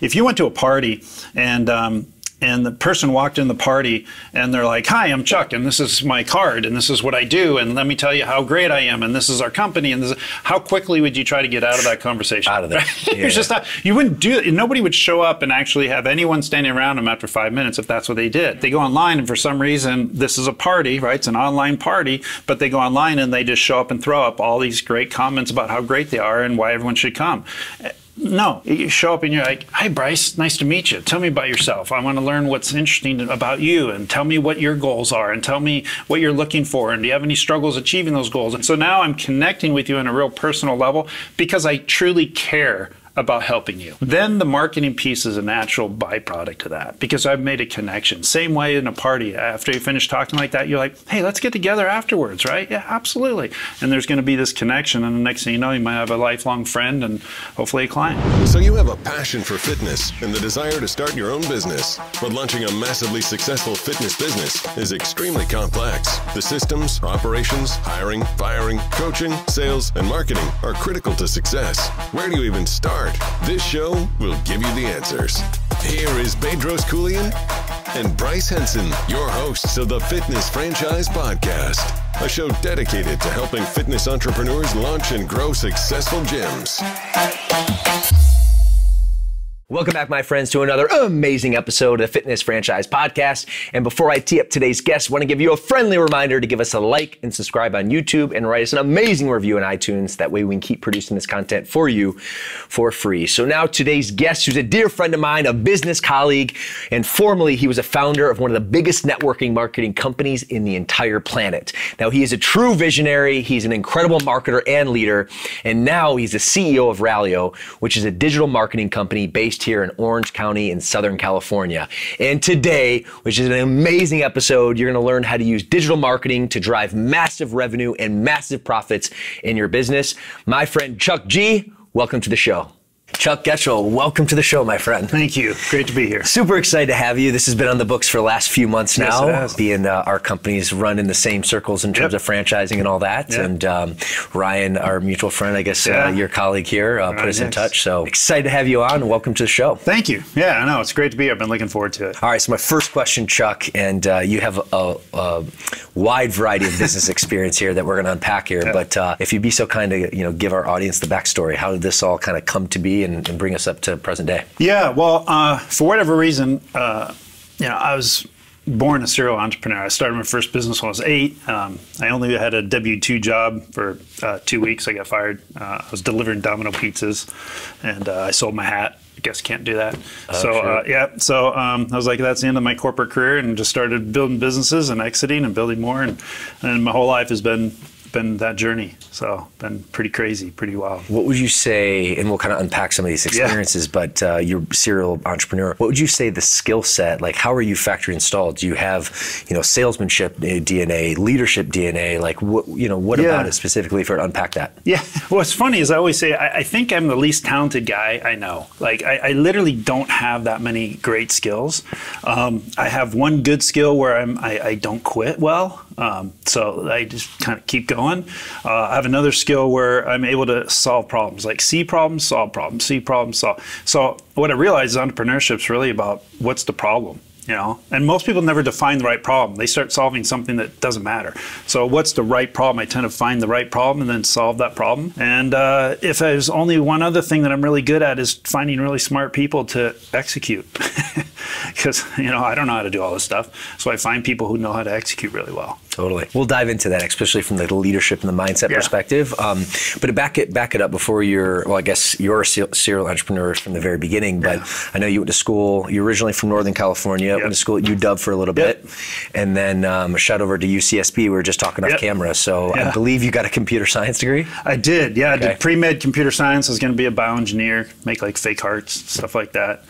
If you went to a party and the person walked in the party and they're like, "Hi, I'm Chuck, and this is my card, and this is what I do, and let me tell you how great I am, and this is our company," and how quickly would you try to get out of that conversation? Out of there. Yeah. It's just not, you wouldn't do it. Nobody would show up and actually have anyone standing around them after 5 minutes if that's what they did. They go online, and for some reason, this is a party, right? It's an online party, but they go online and they just show up and throw up all these great comments about how great they are and why everyone should come. No, you show up and you're like, "Hi, Bryce, nice to meet you. Tell me about yourself. I want to learn what's interesting about you, and tell me what your goals are, and tell me what you're looking for, and do you have any struggles achieving those goals?" And so now I'm connecting with you on a real personal level because I truly care about helping you. Then the marketing piece is a natural byproduct of that because I've made a connection. Same way in a party. After you finish talking like that, you're like, "Hey, let's get together afterwards," right? Yeah, absolutely. And there's going to be this connection, and the next thing you know, you might have a lifelong friend and hopefully a client. So you have a passion for fitness and the desire to start your own business, but launching a massively successful fitness business is extremely complex. The systems, operations, hiring, firing, coaching, sales, and marketing are critical to success. Where do you even start? This show will give you the answers. Here is Bedros Keuilian and Bryce Henson, your hosts of the Fitness Franchise Podcast, a show dedicated to helping fitness entrepreneurs launch and grow successful gyms. Welcome back, my friends, to another amazing episode of the Fitness Franchise Podcast. And before I tee up today's guest, I want to give you a friendly reminder to give us a like and subscribe on YouTube and write us an amazing review on iTunes. That way we can keep producing this content for you for free. So now today's guest, who's a dear friend of mine, a business colleague, and formerly he was a founder of one of the biggest networking marketing companies in the entire planet. Now he is a true visionary. He's an incredible marketer and leader. And now he's the CEO of Rallio, which is a digital marketing company based here in Orange County in Southern California. And today, which is an amazing episode, you're going to learn how to use digital marketing to drive massive revenue and massive profits in your business. My friend Chuck G, welcome to the show. Chuck Goetschel, welcome to the show, my friend. Thank you. Great to be here. Super excited to have you. This has been on the books for the last few months now, yes, it has. Being our companies run in the same circles in terms of franchising and all that. Yep. And Ryan, our mutual friend, I guess your colleague here, put us in touch. So excited to have you on, and welcome to the show. Thank you. Yeah, I know. It's great to be here. I've been looking forward to it. All right, so my first question, Chuck, and you have a wide variety of business experience here that we're going to unpack here. But if you'd be so kind to give our audience the backstory, how did this all kind of come to be and bring us up to present day? Yeah, well, for whatever reason, I was born a serial entrepreneur. I started my first business when I was 8. I only had a W-2 job for 2 weeks. I got fired. I was delivering Domino pizzas, and I sold my hat. I guess can't do that. So I was like, that's the end of my corporate career, and just started building businesses and exiting and building more, and my whole life has been that journey. So been pretty crazy, pretty wild. What would you say, and we'll kind of unpack some of these experiences, but you're a serial entrepreneur. What would you say the skill set, like how are you factory installed? Do you have, salesmanship DNA, leadership DNA? Like what about it specifically for to unpack that? Yeah, what's funny is I always say, I think I'm the least talented guy I know. Like I literally don't have that many great skills. I have one good skill where I don't quit well. So I just kind of keep going. I have another skill where I'm able to solve problems, like see problems, solve problems, see problems, solve. So what I realized is entrepreneurship is really about what's the problem, and most people never define the right problem. They start solving something that doesn't matter. So what's the right problem? I tend to find the right problem and then solve that problem. And if there's only one other thing that I'm really good at is finding really smart people to execute. Because, I don't know how to do all this stuff. So I find people who know how to execute really well. Totally. We'll dive into that, especially from the leadership and the mindset perspective. But to back it up before I guess you're a serial entrepreneur from the very beginning, but I know you went to school, you're originally from Northern California, went to school at UW for a little bit, and then shot over to UCSB. We were just talking off camera. So I believe you got a computer science degree? I did, I did pre-med computer science. I was going to be a bioengineer, make like fake hearts, stuff like that.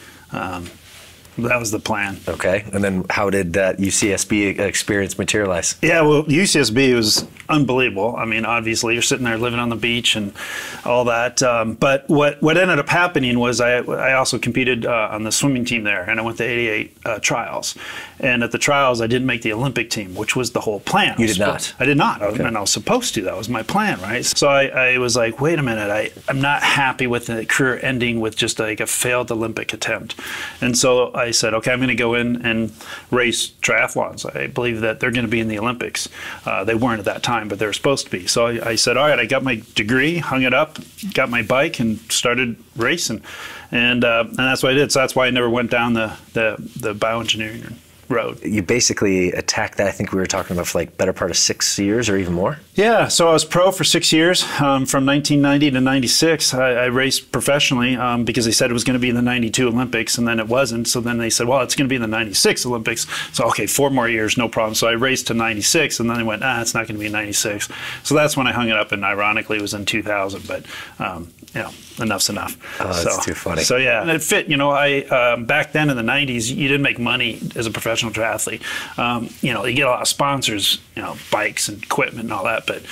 That was the plan. Okay. And then how did that UCSB experience materialize? Yeah, well, UCSB was unbelievable. I mean, obviously, you're sitting there living on the beach and all that. But what ended up happening was I also competed on the swimming team there, and I went to 88 trials. And at the trials, I didn't make the Olympic team, which was the whole plan. You did not? I did not. Okay. And I was supposed to. That was my plan, right? So I was like, wait a minute, I'm not happy with the career ending with just like a failed Olympic attempt. And so I said, okay, I'm going to go in and race triathlons. I believe that they're going to be in the Olympics. They weren't at that time, but they were supposed to be. So I said, all right, I got my degree, hung it up, got my bike, and started racing. And that's what I did. So that's why I never went down the bioengineering road. You basically attacked that, I think we were talking about, for like better part of 6 years or even more? Yeah, so I was pro for 6 years. From 1990 to 96, I raced professionally because they said it was going to be in the 92 Olympics, and then it wasn't. So then they said, well, it's going to be in the 96 Olympics. So, okay, 4 more years, no problem. So I raced to 96, and then they went, it's not going to be 96. So that's when I hung it up, and ironically, it was in 2000. But, enough's enough. Oh, that's too funny. So, yeah, and it fit. Back then in the 90s, you didn't make money as a professional triathlete. You get a lot of sponsors, bikes and equipment and all that. But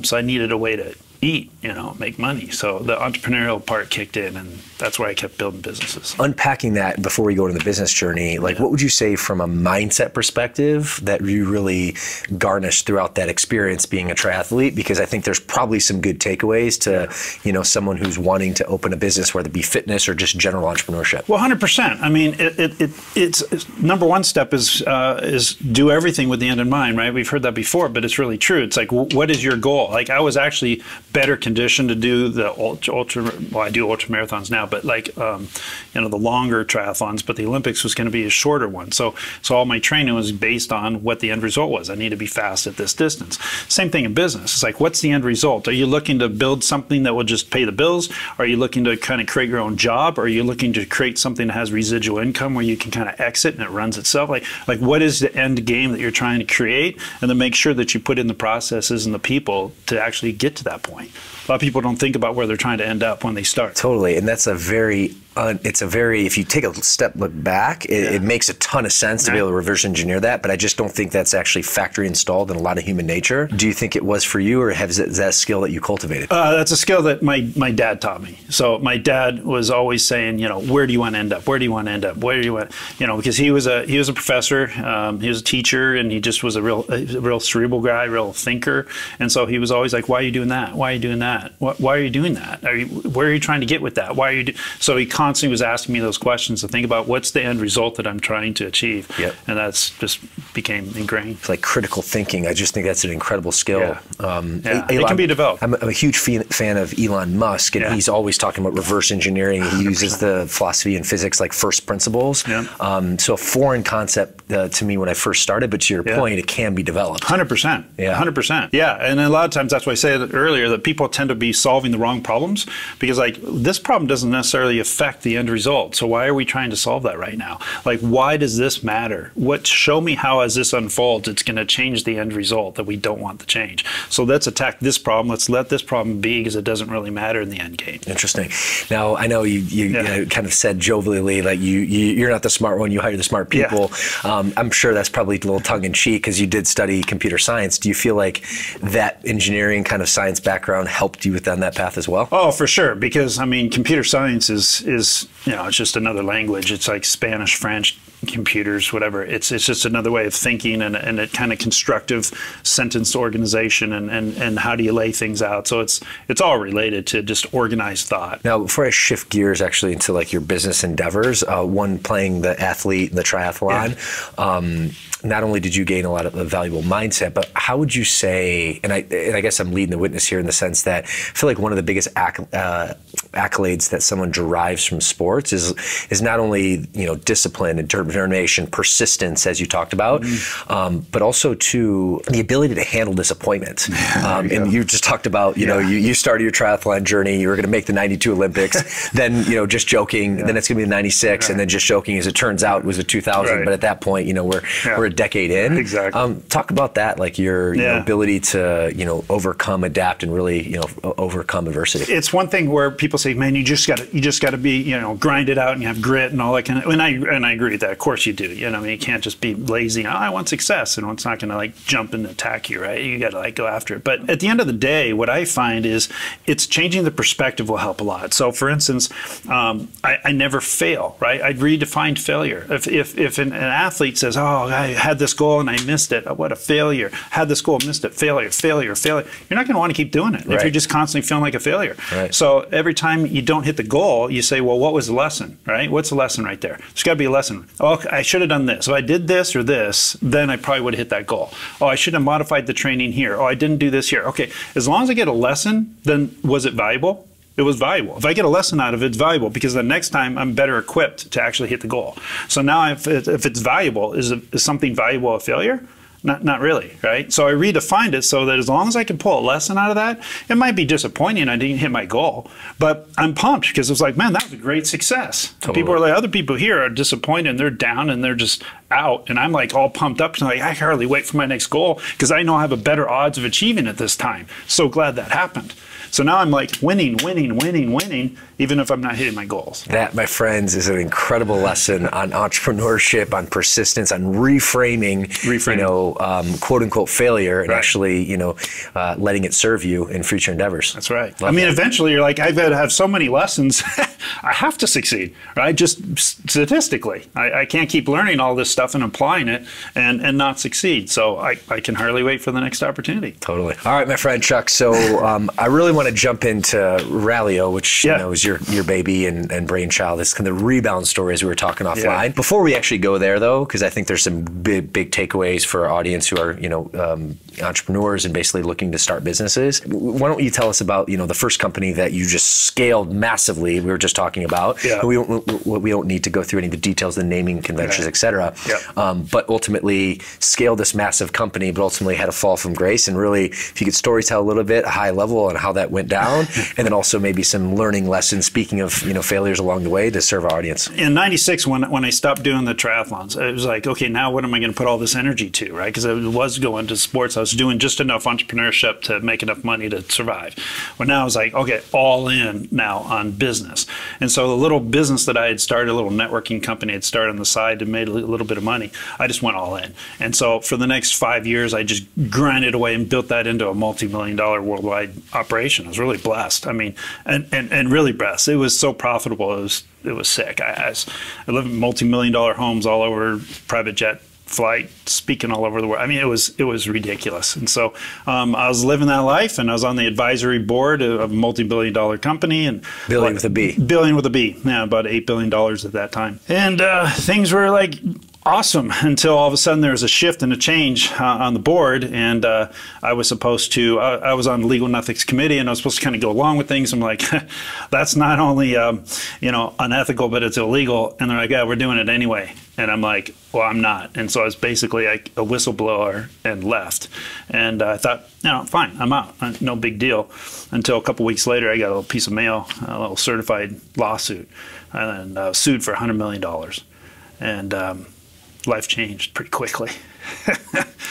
so I needed a way to eat, make money. So the entrepreneurial part kicked in, and that's where I kept building businesses. Unpacking that before we go into the business journey, what would you say from a mindset perspective that you really garnished throughout that experience being a triathlete? Because I think there's probably some good takeaways to, someone who's wanting to open a business, whether it be fitness or just general entrepreneurship. Well, 100%. I mean, it's number one step is do everything with the end in mind, right? We've heard that before, but it's really true. It's like, what is your goal? Like, I was actually better conditioned to do the I do ultra marathons now, but the longer triathlons, but the Olympics was going to be a shorter one. So all my training was based on what the end result was. I need to be fast at this distance. Same thing in business. It's like, what's the end result? Are you looking to build something that will just pay the bills? Are you looking to kind of create your own job? Or are you looking to create something that has residual income where you can kind of exit and it runs itself? Like what is the end game that you're trying to create? And then make sure that you put in the processes and the people to actually get to that point. A lot of people don't think about where they're trying to end up when they start. Totally, and that's if you take a look back, it makes a ton of sense to be able to reverse engineer that, but I just don't think that's actually factory installed in a lot of human nature. Do you think it was for you, or is that a skill that you cultivated? That's a skill that my dad taught me. So my dad was always saying, where do you want to end up? Where do you want to end up? Where do you want, because he was a professor, he was a teacher, and he just was a real cerebral guy, real thinker, and so he was always like, why are you doing that? Why are you doing that? Why are you doing that? Where are you trying to get with that? Why are you? So he constantly was asking me those questions to think about what's the end result that I'm trying to achieve. Yep. And that's just became ingrained. It's like critical thinking. I just think that's an incredible skill. Elon, it can be developed. I'm a huge fan of Elon Musk, and he's always talking about reverse engineering. He uses the philosophy and physics like first principles. Yeah. So a foreign concept to me when I first started, but to your point, it can be developed. 100%. Yeah. 100%. Yeah, and a lot of times that's why I said earlier that people tend to be solving the wrong problems because this problem doesn't necessarily affect the end result. So why are we trying to solve that right now? Why does this matter? Show me how as this unfolds, it's going to change the end result that we don't want to change. So let's attack this problem. Let's let this problem be because it doesn't really matter in the end game. Interesting. Now, I know you kind of said jovially, you're not the smart one, you hire the smart people. Yeah. I'm sure that's probably a little tongue-in-cheek because you did study computer science. Do you feel like that engineering kind of science background helped you on that path as well? Oh, for sure. Because computer science is it's just another language. It's like Spanish, French, computers, whatever. It's just another way of thinking and a kind of constructive sentence organization and how do you lay things out. So it's all related to just organized thought. Now, before I shift gears actually into your business endeavors, one playing the athlete and the triathlon, not only did you gain a lot of a valuable mindset, but how would you say, and I guess I'm leading the witness here in the sense that I feel like one of the biggest accolades that someone derives from sports is not only discipline and determination, persistence, as you talked about, but also to the ability to handle disappointment. And you just talked about you started your triathlon journey, you were going to make the 92 Olympics, then just joking, then it's going to be the 96, and then just joking as it turns out it was the 2000. But at that point, we're a decade in. Exactly. Talk about that, your ability to overcome, adapt, and really overcome adversity. It's one thing where people say, man, you just got to be, you know, grind it out and you have grit and all that kind of, and I agree with that. Of course you do. You know, I mean, you can't just be lazy. Oh, I want success, and it's not going to like jump and attack you, right? You got to like go after it. But at the end of the day, what I find is it's changing the perspective will help a lot. So for instance, I never fail, right? I redefined failure. If an athlete says, oh, I had this goal and I missed it, what a failure. Had this goal, missed it, failure. You're not going to want to keep doing it if you're just constantly feeling like a failure. Right. So every time you don't hit the goal, you say, well, what was the lesson, right? What's the lesson right there? There's got to be a lesson. Oh, I should have done this. If I did this or this, then I probably would have hit that goal. Oh, I should have modified the training here. Oh, I didn't do this here. Okay, as long as I get a lesson, then was it valuable? It was valuable. If I get a lesson out of it, it's valuable because the next time I'm better equipped to actually hit the goal. So now if it's valuable, is something valuable a failure? Not really, right? So I redefined it so that as long as I can pull a lesson out of that, it might be disappointing I didn't hit my goal, but I'm pumped because it was like, man, that was a great success. Totally. People are like, other people here are disappointed and they're down and they're just out, and I'm like all pumped up and like, I can hardly wait for my next goal because I know I have a better odds of achieving it this time. So glad that happened. So now I'm like winning, even if I'm not hitting my goals. That, my friends, is an incredible lesson on entrepreneurship, on persistence, on reframing. You know, quote unquote failure, and actually, you know, letting it serve you in future endeavors. That's right. I mean, eventually you're like, I've had to have so many lessons, I have to succeed, right? Just statistically, I can't keep learning all this stuff and applying it and not succeed. So I can hardly wait for the next opportunity. Totally. All right, my friend Chuck. So I really want to jump into Rallio, which you know is your baby and brainchild. It's kind of the rebound stories we were talking offline. Yeah. Before we actually go there, though, because I think there's some big takeaways for our audience who are, you know, entrepreneurs and basically looking to start businesses. Why don't you tell us about, you know, the first company that you just scaled massively? We were just talking about. Yeah. We don't need to go through any of the details, the naming conventions, et cetera. Yeah. But ultimately scaled this massive company, but ultimately had a fall from grace. And really, if you could storytell a little bit, a high level on how that went down, and then also maybe some learning lessons, speaking of, you know, failures along the way, to serve our audience. In '96, when I stopped doing the triathlons, it was like, okay, now what am I going to put all this energy to, right? Because I was going to sports. I was doing just enough entrepreneurship to make enough money to survive. Well, now I was like, okay, all in now on business. And so the little business that I had started, a little networking company I'd started on the side to make a little bit of money, I just went all in. And so for the next 5 years, I just grinded away and built that into a multi-million-dollar worldwide operation. I was really blessed. I mean, and really blessed. It was so profitable. It was sick. I lived in multi-million-dollar homes all over, private jet flight, speaking all over the world. I mean, it was ridiculous. And so I was living that life, and I was on the advisory board of a multi-billion-dollar company. And billion with a B. Billion with a B. Yeah, about $8 billion at that time. And things were like awesome until all of a sudden there was a shift and a change on the board, and I was supposed to, I was on the legal and ethics committee, and I was supposed to kind of go along with things. I'm like, that's not only you know, unethical, but it's illegal. And they're like, yeah, we're doing it anyway. And I'm like, well, I'm not. And so I was basically like a whistleblower and left. And I thought, no, fine, I'm out. No big deal. Until a couple weeks later, I got a little piece of mail, a little certified lawsuit, and sued for $100 million. And life changed pretty quickly.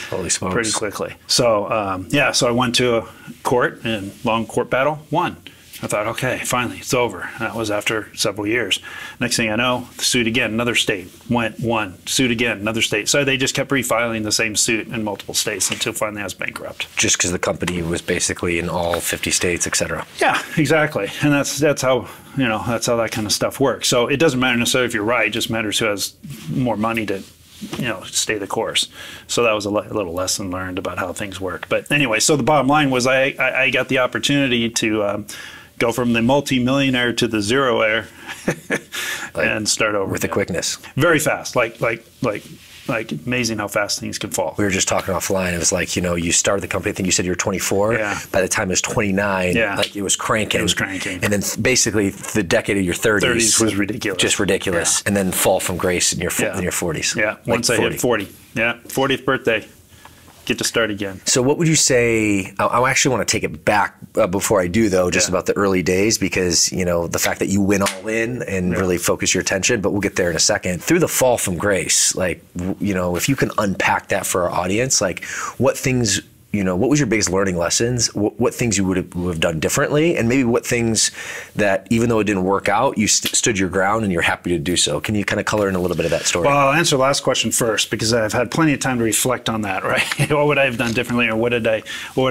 Holy smokes. Pretty quickly. So, yeah, so I went to a court, and long court battle, won. I thought, okay, finally, it's over. That was after several years. Next thing I know, sued again, another state, won, sued again, another state. So they just kept refiling the same suit in multiple states until finally I was bankrupt. Just because the company was basically in all 50 states, et cetera. Yeah, exactly. And that's how, you know, that's how that kind of stuff works. So it doesn't matter necessarily if you're right, it just matters who has more money to, you know, stay the course. So that was a little lesson learned about how things work. But anyway, so the bottom line was I got the opportunity to go from the multi-millionaire to the zeroaire and start over with the quickness. Very fast, like amazing how fast things can fall. We were just talking offline. It was like, you know, you started the company, I think you said you were 24. Yeah. By the time it was 29, like it was cranking. It was cranking. And then basically the decade of your 30s was ridiculous. Just ridiculous. Yeah. And then fall from grace in your 40s. Yeah, like once I hit 40. Yeah, 40th birthday. Get to start again. So what would you say, I actually want to take it back before I do though, just about the early days, because, you know, the fact that you went all in and really focus your attention, but we'll get there in a second. Through the fall from grace, like, you know, if you can unpack that for our audience, like what things what was your biggest learning lessons? What things you would have done differently, and maybe what things that, even though it didn't work out, you stood your ground and you're happy to do so. Can you kind of color in a little bit of that story? Well, I'll answer the last question first, because I've had plenty of time to reflect on that, right? What would I have done differently, or what would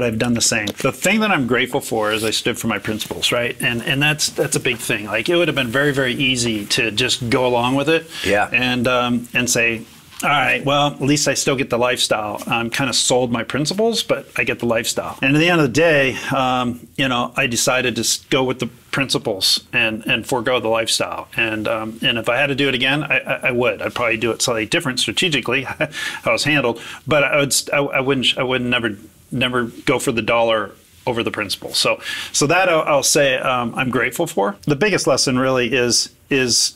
I have done the same? The thing that I'm grateful for is I stood for my principles, right? And that's a big thing. Like, it would have been very, very easy to just go along with it, and say, all right, well, at least I still get the lifestyle. I'm kind of sold my principles, but I get the lifestyle. And at the end of the day, I decided to go with the principles and forego the lifestyle. And if I had to do it again, I would. I'd probably do it slightly different strategically, how it was handled. But I would never go for the dollar over the principle. So that I'll say I'm grateful for. The biggest lesson really is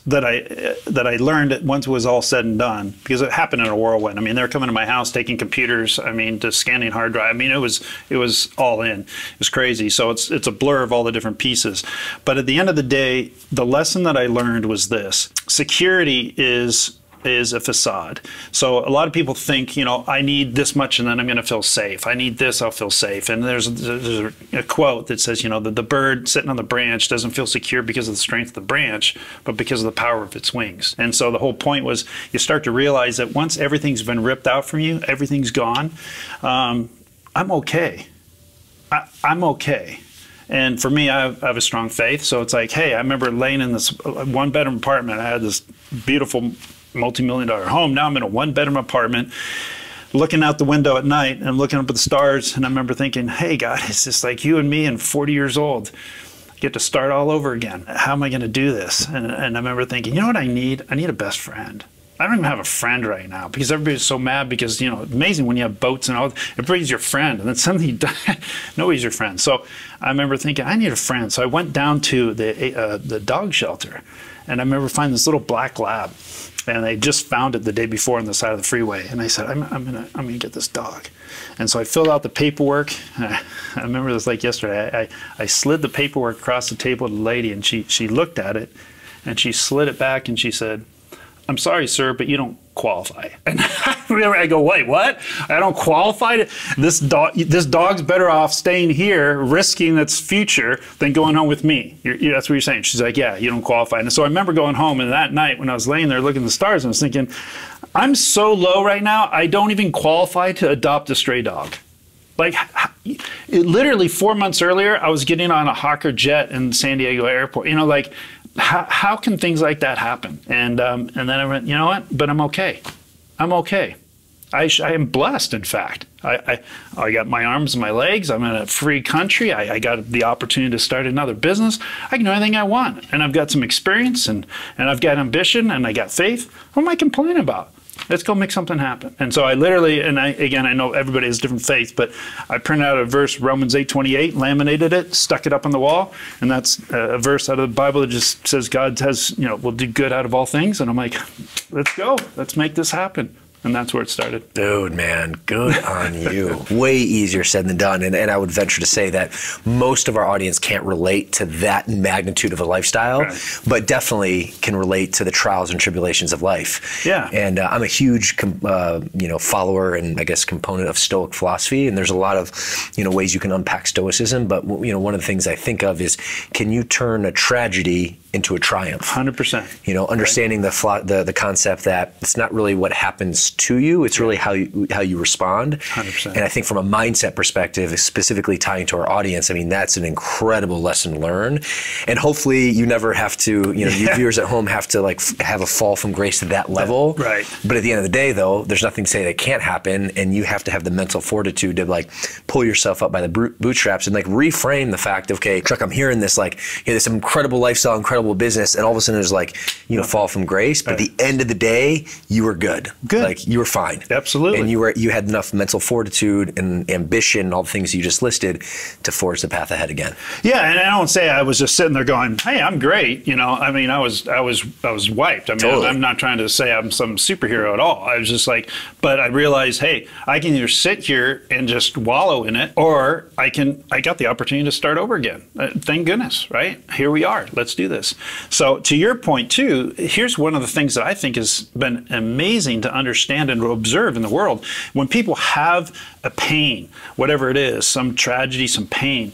that I learned once it was all said and done, because it happened in a whirlwind. I mean, they're coming to my house, taking computers, just scanning hard drive. I mean, it was all in. It was crazy. So it's a blur of all the different pieces. But at the end of the day, the lesson that I learned was this: security is a facade. So a lot of people think, I need this much and then I'm going to feel safe. I need this, I'll feel safe. And there's a quote that says, the bird sitting on the branch doesn't feel secure because of the strength of the branch, but because of the power of its wings. And so the whole point was, you start to realize that once everything's been ripped out from you, everything's gone, I'm okay. I'm okay. And for me, I have a strong faith. So it's like, hey, I remember laying in this one-bedroom apartment. I had this beautiful multi-million-dollar home. Now I'm in a one-bedroom apartment, looking out the window at night and looking up at the stars. And I remember thinking, hey, God, it's just like you and me and 40 years old. I get to start all over again. How am I going to do this? And I remember thinking, you know what I need? I need a best friend. I don't even have a friend right now, because everybody's so mad, because, amazing when you have boats and all, everybody's your friend. And then suddenly you die, nobody's your friend. So I remember thinking, I need a friend. So I went down to the dog shelter, and I remember finding this little black lab. And they just found it the day before on the side of the freeway. And I said, I'm gonna get this dog. And so I filled out the paperwork. I remember this like yesterday. I slid the paperwork across the table to the lady, and she looked at it, and she slid it back, and she said, I'm sorry, sir, but you don't qualify. And I go, wait, what? I don't qualify? This dog's better off staying here, risking its future, than going home with me. That's what you're saying. She's like, yeah, you don't qualify. And so I remember going home, and that night when I was laying there looking at the stars, I was thinking, I'm so low right now, I don't even qualify to adopt a stray dog. Like, literally 4 months earlier, I was getting on a Hawker jet in San Diego airport. How can things like that happen? And then I went, you know what? But I'm okay. I'm okay. I am blessed, in fact. I got my arms and my legs. I'm in a free country. I got the opportunity to start another business. I can do anything I want. And I've got some experience, and I've got ambition, and I got faith. What am I complaining about? Let's go make something happen. And so I literally, I know everybody has different faith, but I printed out a verse, Romans 8:28, laminated it, stuck it up on the wall. And that's a verse out of the Bible that just says God will do good out of all things. And I'm like, let's go. Let's make this happen. And that's where it started. Dude, man, good on you. Way easier said than done. And I would venture to say that most of our audience can't relate to that magnitude of a lifestyle, right, but definitely can relate to the trials and tribulations of life. Yeah. And I'm a huge, follower and I guess component of Stoic philosophy. And there's a lot of, ways you can unpack Stoicism. But, one of the things I think of is, can you turn a tragedy into a triumph? 100%. Understanding the concept that it's not really what happens to you, it's really how you respond. 100%. And I think from a mindset perspective, specifically tying to our audience, that's an incredible lesson to learn. And hopefully you never have to, you viewers at home have to have a fall from grace to that level. Right. But at the end of the day, though, there's nothing to say that can't happen, and you have to have the mental fortitude to pull yourself up by the bootstraps and reframe the fact of, okay, Chuck, I'm hearing this this incredible lifestyle, incredible business, and all of a sudden there's fall from grace. But at the end of the day, you were good. You were fine. Absolutely. And you had enough mental fortitude and ambition and all the things you just listed to forge the path ahead again. Yeah, and I don't say I was just sitting there going, hey, I'm great. I was wiped. Totally. I'm not trying to say I'm some superhero at all. I was just but I realized, hey, I can either sit here and just wallow in it, or I got the opportunity to start over again. Thank goodness, right? Here we are. Let's do this. purpose. So to your point too, here's one of the things that I think has been amazing to understand and to observe in the world. When people have a pain, whatever it is, some tragedy, some pain,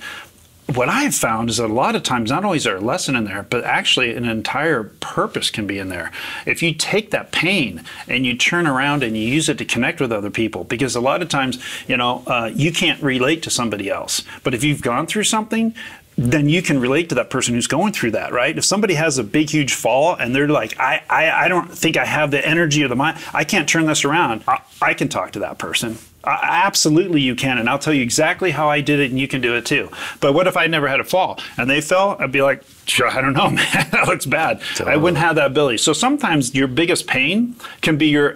what I've found is that a lot of times, not only is there a lesson in there, but actually an entire purpose can be in there. If you take that pain and you turn around and you use it to connect with other people, because a lot of times, you know, you can't relate to somebody else. But if you've gone through something, then you can relate to that person who's going through that, right? If somebody has a big, huge fall and they're like, I don't think I have the energy or the mind, I can't turn this around, I can talk to that person. Absolutely you can, and I'll tell you exactly how I did it, and you can do it too. But what if I never had a fall and they fell? I'd be like, sure, I don't know, man, that looks bad. Totally. I wouldn't have that ability. So sometimes your biggest pain can be your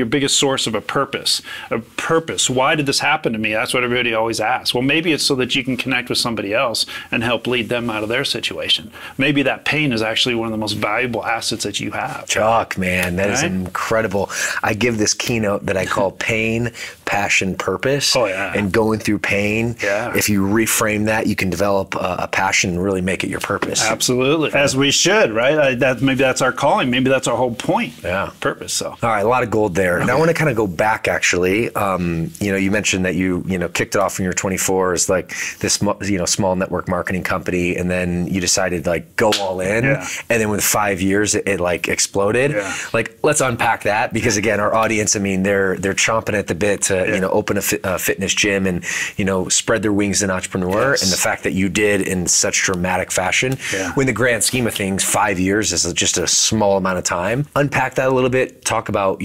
biggest source of a purpose. A purpose. Why did this happen to me? That's what everybody always asks. Well, maybe it's so that you can connect with somebody else and help lead them out of their situation. Maybe that pain is actually one of the most valuable assets that you have. Chuck, man, that is incredible. I give this keynote that I call pain, passion, purpose. Oh, yeah. And going through pain, if you reframe that, you can develop a passion and really make it your purpose. Absolutely. As we should, right? Maybe that's our calling. Maybe that's our whole point. Yeah. Purpose. So. All right, a lot of gold there. Okay. Now I want to kind of go back, actually. You know, you mentioned that you kicked it off when you were 24 as like this, small network marketing company, and then you decided like go all in. Yeah. And then with 5 years, it like exploded. Yeah. Like, let's unpack that, because again, our audience, I mean, they're chomping at the bit to open a fitness gym and spread their wings as an entrepreneur. Yes. And the fact that you did in such dramatic fashion. Yeah. In the grand scheme of things, 5 years is just a small amount of time. Unpack that a little bit. Talk about,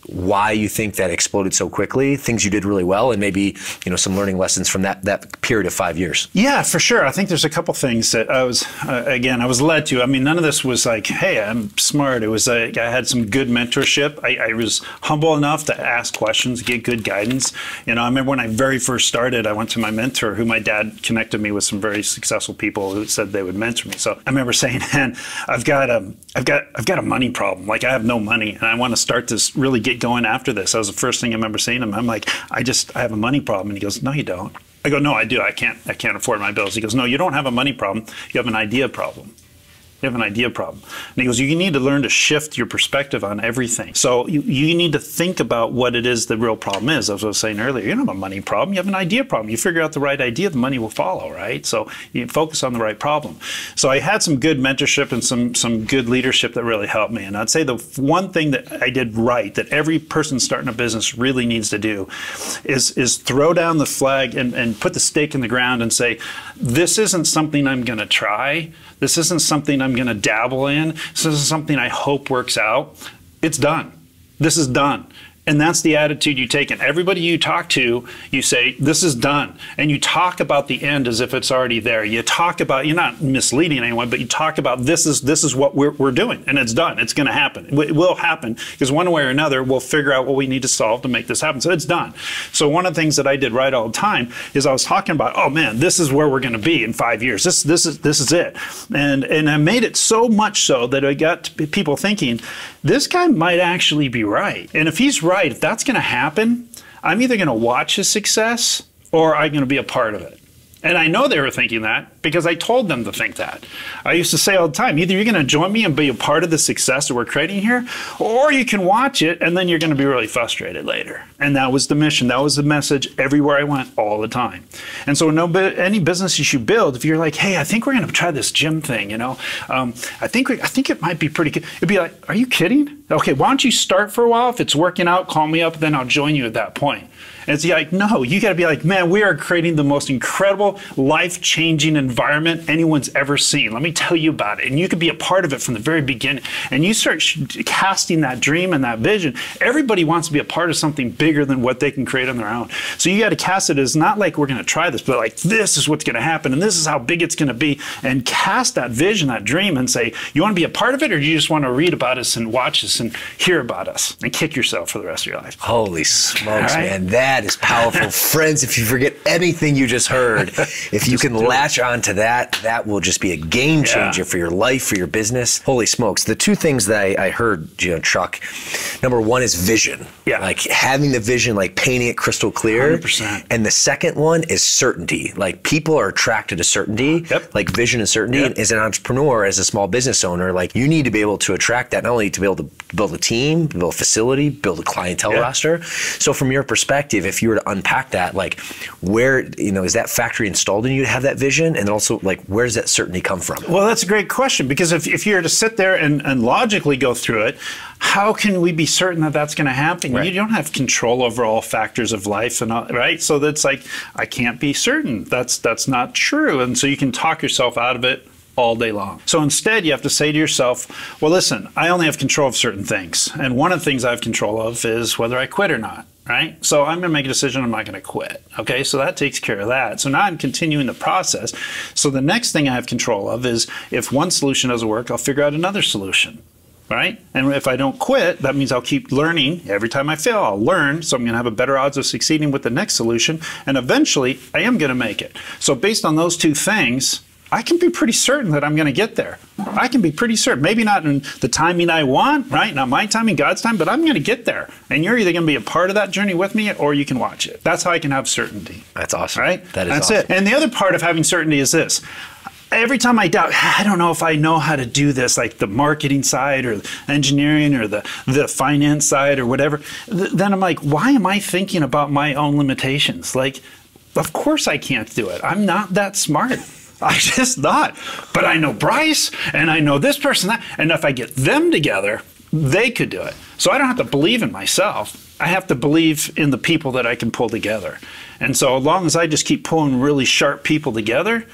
why you think that exploded so quickly, things you did really well, and maybe, some learning lessons from that period of 5 years. Yeah, for sure. I think there's a couple things that I was led to. I mean, none of this was like, hey, I'm smart. It was like I had some good mentorship. I was humble enough to ask questions, get good guidance. I remember when I very first started, I went to my mentor, who my dad connected me with some very successful people who said they would mentor me. So I remember saying, man, I've got a money problem. Like, I have no money, and I want to start to really get going after this. That was the first thing I remember saying to him. I'm like, I have a money problem. And he goes, no, you don't. I go, no, I do. I can't afford my bills. He goes, no, you don't have a money problem. You have an idea problem. You have an idea problem. And he goes, you need to learn to shift your perspective on everything. So you need to think about what it is the real problem is. As I was saying earlier, you don't have a money problem. You have an idea problem. You figure out the right idea, the money will follow, right? So you focus on the right problem. So I had some good mentorship and some good leadership that really helped me. And I'd say the one thing that I did right, that every person starting a business really needs to do, is throw down the flag and put the stake in the ground and say, this isn't something I'm going to try. This isn't something I'm going to dabble in. This isn't something I hope works out. It's done. This is done. And that's the attitude you take. And everybody you talk to, you say, this is done. And you talk about the end as if it's already there. You talk about, you're not misleading anyone, but you talk about this is what we're doing. And it's done. It's going to happen. It will happen, because one way or another, we'll figure out what we need to solve to make this happen. So it's done. So one of the things that I did right all the time is I was talking about, oh man, this is where we're going to be in 5 years. This is it. And I made it so much so that I got people thinking, this guy might actually be right. And if he's right, if that's going to happen, I'm either going to watch his success or I'm going to be a part of it. And I know they were thinking that because I told them to think that. I used to say all the time, either you're going to join me and be a part of the success that we're creating here, or you can watch it and then you're going to be really frustrated later. And that was the mission. That was the message everywhere I went all the time. And so any business you should build, if you're like, hey, I think we're going to try this gym thing, I think it might be pretty good. It'd be like, are you kidding? Okay, why don't you start for a while? If it's working out, call me up, then I'll join you at that point. And it's like, no, you got to be like, man, we are creating the most incredible, life-changing environment anyone's ever seen. Let me tell you about it. And you could be a part of it from the very beginning. And you start casting that dream and that vision. Everybody wants to be a part of something bigger than what they can create on their own. So you got to cast it as not like we're going to try this, but like, this is what's going to happen, and this is how big it's going to be. And cast that vision, that dream, and say, you want to be a part of it, or do you just want to read about us and watch us and hear about us and kick yourself for the rest of your life? Holy smokes, man. That is powerful. Friends, if you forget anything you just heard, if you can latch onto that, that will just be a game changer for your life, for your business. Holy smokes. The two things that I heard, Chuck, Number one is vision. Yeah. Like having the vision, like painting it crystal clear. 100%. And the second one is certainty. Like people are attracted to certainty, like vision and certainty. Yep. As an entrepreneur, as a small business owner, like you need to be able to attract that, not only to be able to build a team, build a facility, build a clientele roster. So from your perspective, if you were to unpack that, like where, is that factory installed in you to have that vision? And also like, where does that certainty come from? Well, that's a great question, because if you were to sit there and logically go through it, how can we be certain that that's going to happen? Right. You don't have control over all factors of life, and all, right? So that's like, I can't be certain. That's not true. And so you can talk yourself out of it all day long. So instead, you have to say to yourself, well, listen, I only have control of certain things. And one of the things I have control of is whether I quit or not. Right? So I'm going to make a decision, I'm not going to quit. Okay, so that takes care of that. So now I'm continuing the process. So the next thing I have control of is if one solution doesn't work, I'll figure out another solution. Right? And if I don't quit, that means I'll keep learning. Every time I fail, I'll learn. So I'm going to have a better odds of succeeding with the next solution. And eventually, I am going to make it. So based on those two things, I can be pretty certain that I'm going to get there. I can be pretty certain. Maybe not in the timing I want, right? Not my timing, God's time, but I'm going to get there. And you're either going to be a part of that journey with me, or you can watch it. That's how I can have certainty. That's awesome. Right? That's awesome. It. And the other part of having certainty is this. Every time I doubt, I don't know if I know how to do this, like the marketing side or the engineering or the finance side or whatever, then I'm like, why am I thinking about my own limitations? Like, of course I can't do it. I'm not that smart. I just not. But I know Bryce, and I know this person, that, and if I get them together, they could do it. So I don't have to believe in myself. I have to believe in the people that I can pull together. And so as long as I just keep pulling really sharp people together,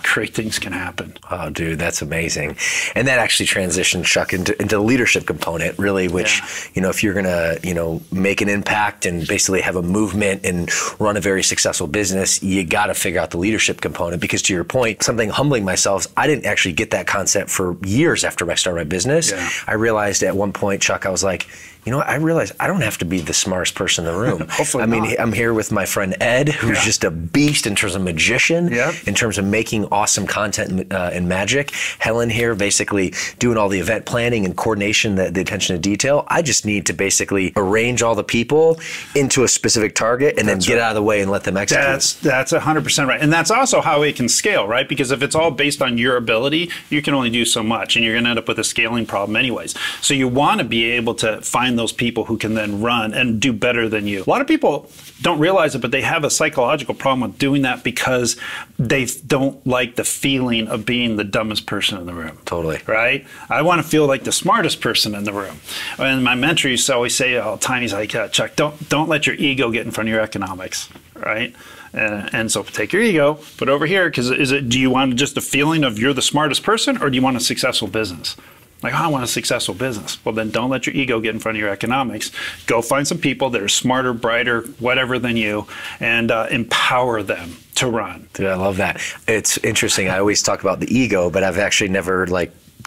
great things can happen. Oh, dude, that's amazing. And that actually transitions, Chuck, into the leadership component, really, which, if you're going to, make an impact and basically have a movement and run a very successful business, you got to figure out the leadership component. Because to your point, something humbling myself, I didn't actually get that concept for years after I started my business. Yeah. I realized at one point, Chuck, I was like, I realized I don't have to be the smartest person in the room. Hopefully not. I'm here with my friend Ed, who's just a beast in terms of magician, in terms of making awesome content and magic. Helen here, basically doing all the event planning and coordination, the attention to detail. I just need to basically arrange all the people into a specific target and then get out of the way and let them execute. That's 100% right. And that's also how it can scale, right? Because if it's all based on your ability, you can only do so much, and you're going to end up with a scaling problem anyways. So you want to be able to find those people who can then run and do better than you. A lot of people don't realize it, but they have a psychological problem with doing that because they don't like the feeling of being the dumbest person in the room. Totally. Right? I want to feel like the smartest person in the room. And my mentor used to always say all the time, he's like, Chuck, don't let your ego get in front of your economics. Right? And so take your ego, put it over here, because do you want just a feeling of you're the smartest person, or do you want a successful business? Like, I want a successful business. Well, then don't let your ego get in front of your economics. Go find some people that are smarter, brighter, whatever than you, and empower them to run. Dude, I love that. It's interesting. I always talk about the ego, but I've actually never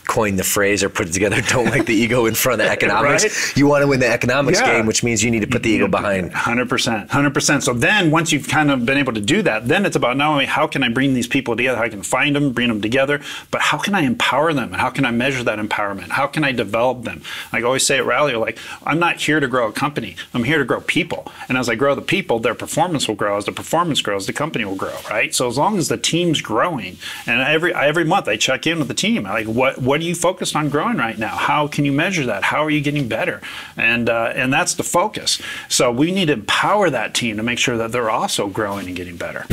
coined the phrase or put it together, don't let the ego in front of the economics. Right? You want to win the economics game, which means you need to put the ego behind. 100%. 100%. So then once you've kind of been able to do that, then it's about not only how can I bring these people together, how I can find them, bring them together, but how can I empower them, and how can I measure that empowerment? How can I develop them? Like I always say at Rallio, I'm not here to grow a company. I'm here to grow people. And as I grow the people, their performance will grow. As the performance grows, the company will grow, right? So as long as the team's growing, and every month I check in with the team, like what are you focused on growing right now? How can you measure that? How are you getting better? And that's the focus. So we need to empower that team to make sure that they're also growing and getting better.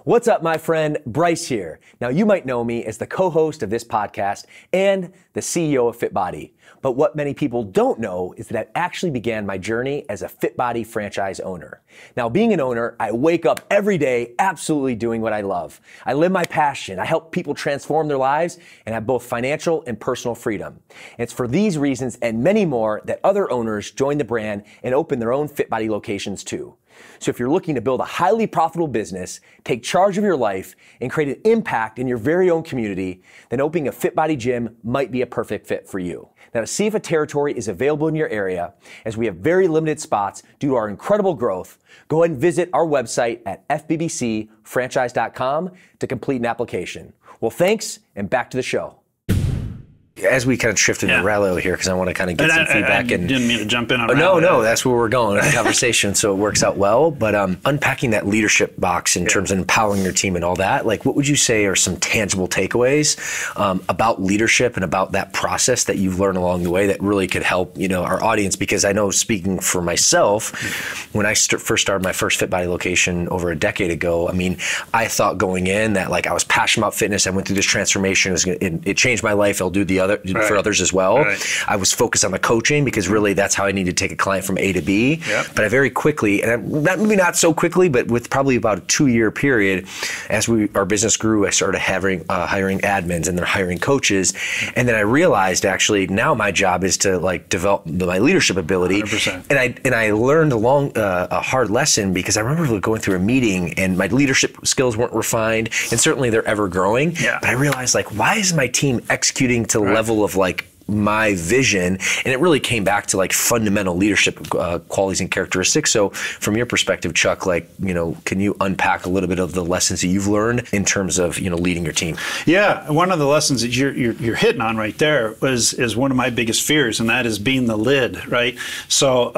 What's up, my friend? Bryce here. Now, you might know me as the co-host of this podcast and the CEO of FitBody. But what many people don't know is that I actually began my journey as a FitBody franchise owner. Now, being an owner, I wake up every day absolutely doing what I love. I live my passion. I help people transform their lives and have both financial and personal freedom. And it's for these reasons and many more that other owners join the brand and open their own FitBody locations too. So if you're looking to build a highly profitable business, take charge of your life, and create an impact in your very own community, then opening a FitBody gym might be a perfect fit for you. Now, to see if a territory is available in your area, as we have very limited spots due to our incredible growth, go ahead and visit our website at fbbcfranchise.com to complete an application. Well, thanks, and back to the show. As we kind of shifted to Rallio here, because I want to kind of get some feedback. I didn't mean to jump in on Rallio. No, that's where we're going in the conversation, so it works out well. But unpacking that leadership box in terms of empowering your team and all that, like what would you say are some tangible takeaways about leadership and about that process that you've learned along the way that really could help, you know, our audience? Because I know, speaking for myself, when I first started my first Fit Body location over a decade ago, I mean, I thought going in that like I was passionate about fitness. I went through this transformation. It changed my life. I'll do the for others as well. I was focused on the coaching because really that's how I needed to take a client from A to B. But I very quickly, and maybe not so quickly, but with probably about a 2-year period, as our business grew, I started hiring admins and then hiring coaches. And then I realized actually now my job is to like develop my leadership ability. 100%. And I learned a hard lesson, because I remember going through a meeting and my leadership skills weren't refined, and certainly they're ever growing. But I realized, like, why is my team executing to the level of like my vision? And it really came back to like fundamental leadership qualities and characteristics. So from your perspective, Chuck, like, you know, can you unpack a little bit of the lessons that you've learned in terms of, you know, leading your team? Yeah, one of the lessons that you're hitting on right there is one of my biggest fears, and that is being the lid, right? So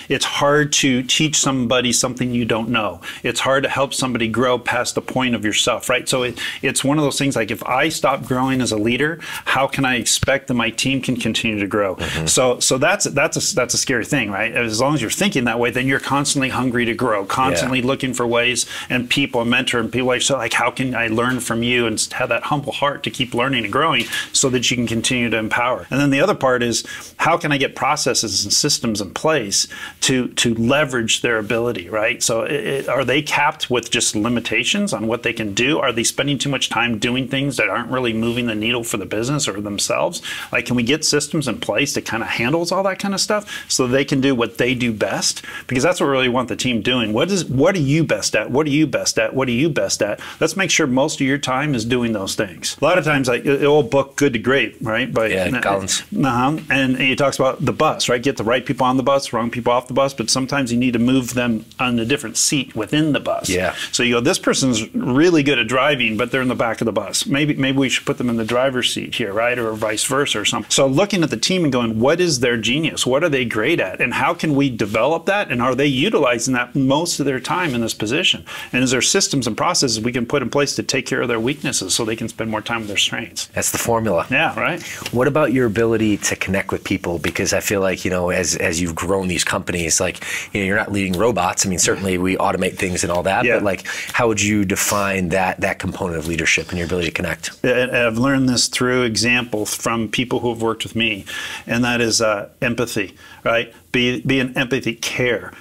it's hard to teach somebody something you don't know. It's hard to help somebody grow past the point of yourself, right? So it's one of those things, like, if I stop growing as a leader, how can I expect that my team can continue to grow? So that's a scary thing, right? As long as you're thinking that way, then you're constantly hungry to grow, constantly looking for ways and people, a mentor, and people like, so like, how can I learn from you, and have that humble heart to keep learning and growing so that you can continue to empower. And then the other part is, how can I get processes and systems in place to leverage their ability, right? So are they capped with just limitations on what they can do? Are they spending too much time doing things that aren't really moving the needle for the business or themselves? Like, can we get systems in place that kind of handles all that kind of stuff so they can do what they do best? Because that's what we really want the team doing. What are you best at? What are you best at? What are you best at? Let's make sure most of your time is doing those things. A lot of times, like the old book Good to Great, right? By Collins. And he talks about the bus, right? Get the right people on the bus, wrong people off the bus, but sometimes you need to move them on a different seat within the bus. So you go, this person's really good at driving, but they're in the back of the bus. Maybe we should put them in the driver's seat here, right? Or vice versa or something. So looking at the team and going, what is their genius? What are they great at? And how can we develop that? And are they utilizing that most of their time in this position? And is there systems and processes we can put in place to take care of their weaknesses so they can spend more time with their strengths? That's the formula. Yeah, right. What about your ability to connect with people? Because I feel like, you know, as you've grown these companies, like, you know, you're not leading robots. I mean, certainly we automate things and all that, but like, how would you define that component of leadership and your ability to connect? And I've learned this through examples from people who have worked with me, and that is empathy, right? Be an empathy, care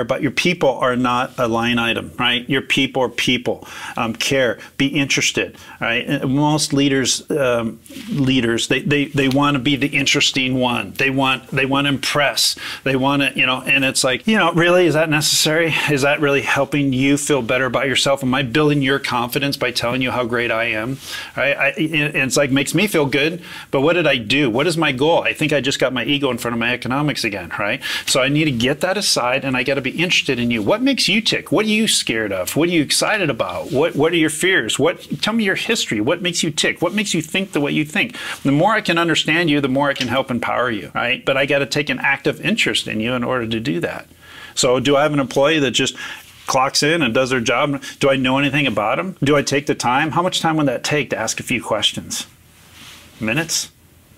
about your people. Are not a line item, right? Your people are people. Care, be interested, right? And most leaders, they want to be the interesting one. They want to impress. They want to, you know, and it's like, you know, really, is that necessary? Is that really helping you feel better about yourself? Am I building your confidence by telling you how great I am? Right? It's like, makes me feel good, but what did I do? What is my goal? I think I just got my ego in front of my economics again, right? So I need to get that aside, and I got to be interested in you. What makes you tick? What are you scared of? What are you excited about? What are your fears? Tell me your history. What makes you tick? What makes you think the way you think? The more I can understand you, the more I can help empower you, right? But I got to take an active interest in you in order to do that. So do I have an employee that just clocks in and does their job? Do I know anything about them? Do I take the time? How much time would that take to ask a few questions? Minutes?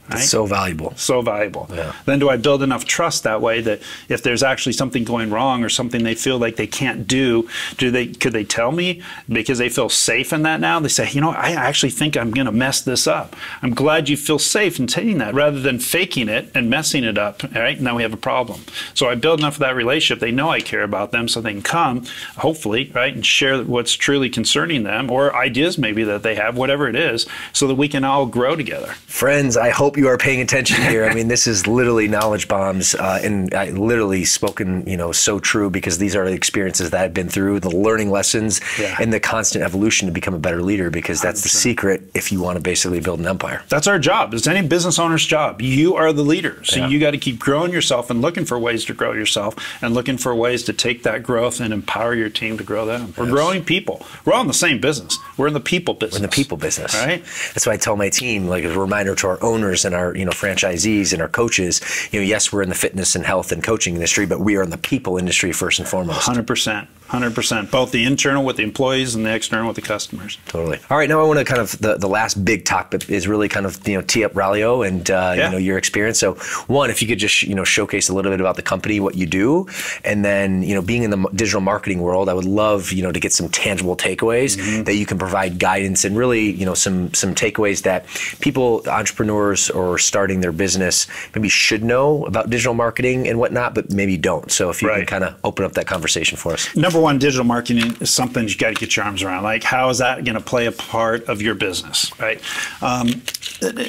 Right? It's so valuable. So valuable. Yeah. Then do I build enough trust that way that if there's actually something going wrong or something they feel like they can't do, could they tell me because they feel safe in that now? They say, you know, I actually think I'm going to mess this up. I'm glad you feel safe in saying that rather than faking it and messing it up. All right, now we have a problem. So I build enough of that relationship. They know I care about them, so they can come, hopefully, right, and share what's truly concerning them or ideas maybe that they have, whatever it is, so that we can all grow together. Friends, I hope you are paying attention here. I mean, this is literally knowledge bombs, and I literally spoken, you know, so true, because these are the experiences that I've been through, the learning lessons, and the constant evolution to become a better leader, because that's 100%. The secret if you want to basically build an empire. That's our job. It's any business owner's job. You are the leader. So you got to keep growing yourself and looking for ways to grow yourself and looking for ways to take that growth and empower your team to grow them. We're growing people. We're all in the same business. We're in the people business. We're in the people business. Right? That's why I tell my team, like, as a reminder to our owners, entrepreneurs and our, franchisees and our coaches, yes, we're in the fitness and health and coaching industry, but we are in the people industry first and foremost. 100%. 100%. Both the internal with the employees and the external with the customers. Totally. All right, now I want to kind of, the last big topic is really kind of, tee up Rallio and, your experience. So one, if you could just, showcase a little bit about the company, what you do, and then, being in the digital marketing world, I would love, to get some tangible takeaways that you can provide guidance and really, some takeaways that people, entrepreneurs or starting their business maybe should know about digital marketing and whatnot, but maybe don't. So if you can kind of open up that conversation for us. Number one, digital marketing is something you got to get your arms around. Like, how is that going to play a part of your business, right?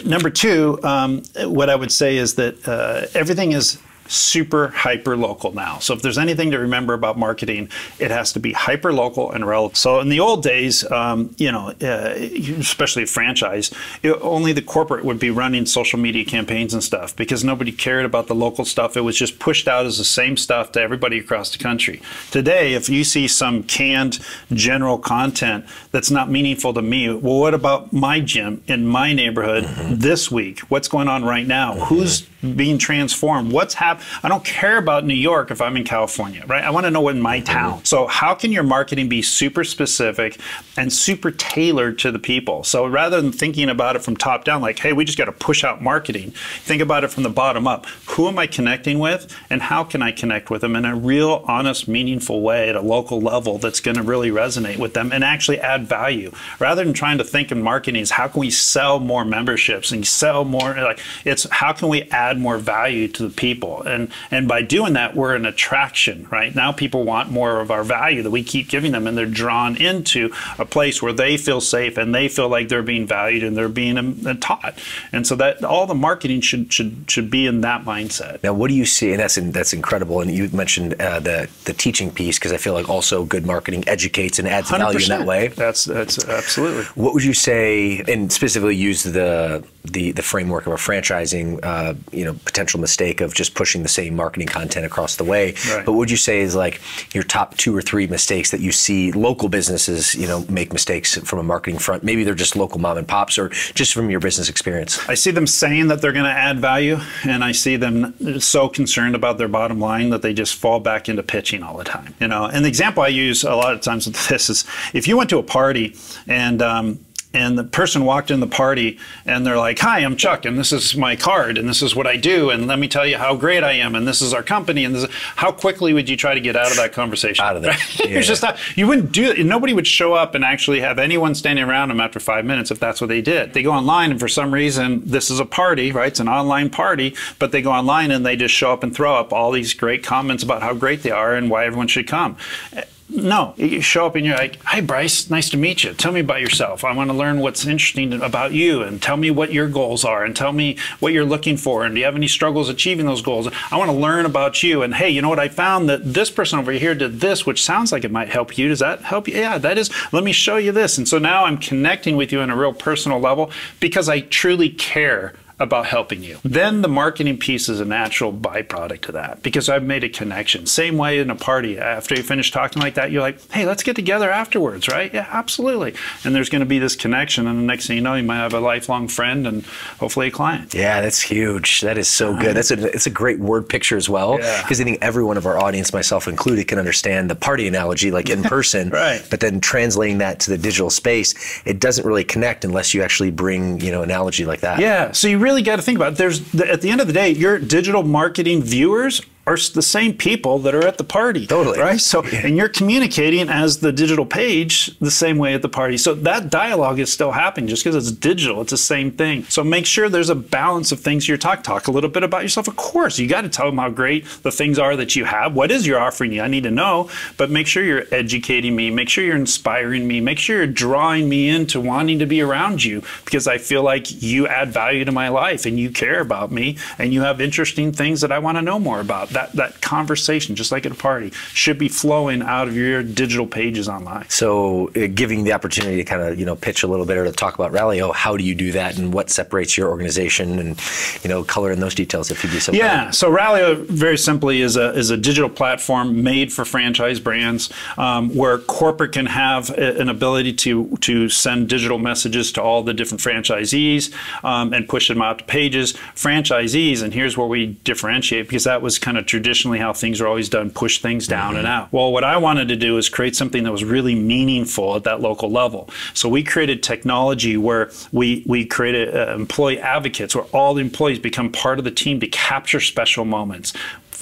Number two, what I would say is that everything is super hyper local now. So if there's anything to remember about marketing, it has to be hyper local and relevant. So in the old days, especially a franchise, only the corporate would be running social media campaigns and stuff because nobody cared about the local stuff. It was just pushed out as the same stuff to everybody across the country. Today, if you see some canned general content that's not meaningful to me, well, what about my gym in my neighborhood this week? What's going on right now? Who's being transformed? What's happening? I don't care about New York if I'm in California, right? I want to know what in my town. So how can your marketing be super specific and super tailored to the people? So rather than thinking about it from top down, like, hey, we just got to push out marketing, think about it from the bottom up. Who am I connecting with and how can I connect with them in a real, honest, meaningful way at a local level that's going to really resonate with them and actually add value? Rather than trying to think in marketing is how can we sell more memberships and sell more, like it's how can we add more value to the people? And by doing that, we're an attraction, right? Now people want more of our value that we keep giving them, and they're drawn into a place where they feel safe and they feel like they're being valued and they're being taught. And so that all the marketing should be in that mindset. Now, what do you see? And that's incredible. And you mentioned the teaching piece, because I feel like also good marketing educates and adds 100%. Value in that way. That's absolutely. What would you say, and specifically use the framework of a franchising, potential mistake of just pushing the same marketing content across the way. Right. But what would you say is like your top 2 or 3 mistakes that you see local businesses, make mistakes from a marketing front? Maybe they're just local mom and pops or just from your business experience. I see them saying that they're going to add value, and I see them so concerned about their bottom line that they just fall back into pitching all the time. And the example I use a lot of times with this is if you went to a party and the person walked in the party and they're like, hi, I'm Chuck, and this is my card, and this is what I do, and let me tell you how great I am, and this is our company, and how quickly would you try to get out of that conversation? Out of there. Yeah. It's just not, you wouldn't do it. Nobody would show up and actually have anyone standing around them after 5 minutes if that's what they did. They go online, and for some reason, this is a party, right? It's an online party, but they go online and they just show up and throw up all these great comments about how great they are and why everyone should come. No, you show up and you're like, hi, Bryce, nice to meet you. Tell me about yourself. I want to learn what's interesting about you, and tell me what your goals are, and tell me what you're looking for, and do you have any struggles achieving those goals? I want to learn about you, and hey, you know what? I found that this person over here did this, which sounds like it might help you. Does that help you? Yeah, that is. Let me show you this. And so now I'm connecting with you on a real personal level because I truly care about helping you. Then the marketing piece is a natural byproduct of that because I've made a connection. Same way in a party. After you finish talking like that, you're like, hey, let's get together afterwards, right? Yeah, absolutely. And there's going to be this connection, and the next thing you know, you might have a lifelong friend and hopefully a client. Yeah, that's huge. That is so good. It's a great word picture as well, because I think every one of our audience, myself included, can understand the party analogy, like in person, right. But then translating that to the digital space, it doesn't really connect unless you actually bring, analogy like that. Yeah, so you really got to think about it. At the end of the day, your digital marketing viewers are the same people that are at the party. Totally. Right? So, and you're communicating as the digital page the same way at the party. So that dialogue is still happening just because it's digital. It's the same thing. So make sure there's a balance of things you're talking. Talk a little bit about yourself. Of course, you got to tell them how great the things are that you have. What is your offering? I need to know. But make sure you're educating me. Make sure you're inspiring me. Make sure you're drawing me into wanting to be around you because I feel like you add value to my life and you care about me and you have interesting things that I want to know more about. That conversation, just like at a party, should be flowing out of your digital pages online. So giving the opportunity to kind of, pitch a little bit or to talk about Rallio, how do you do that and what separates your organization and, color in those details if you'd be so kind. Yeah, so Rallio very simply is a digital platform made for franchise brands where corporate can have an ability to send digital messages to all the different franchisees and push them out to pages. Franchisees, and here's where we differentiate, because that was kind of traditionally how things are always done, push things down and out. Well, what I wanted to do is create something that was really meaningful at that local level. So we created technology where we created employee advocates, where all the employees become part of the team to capture special moments.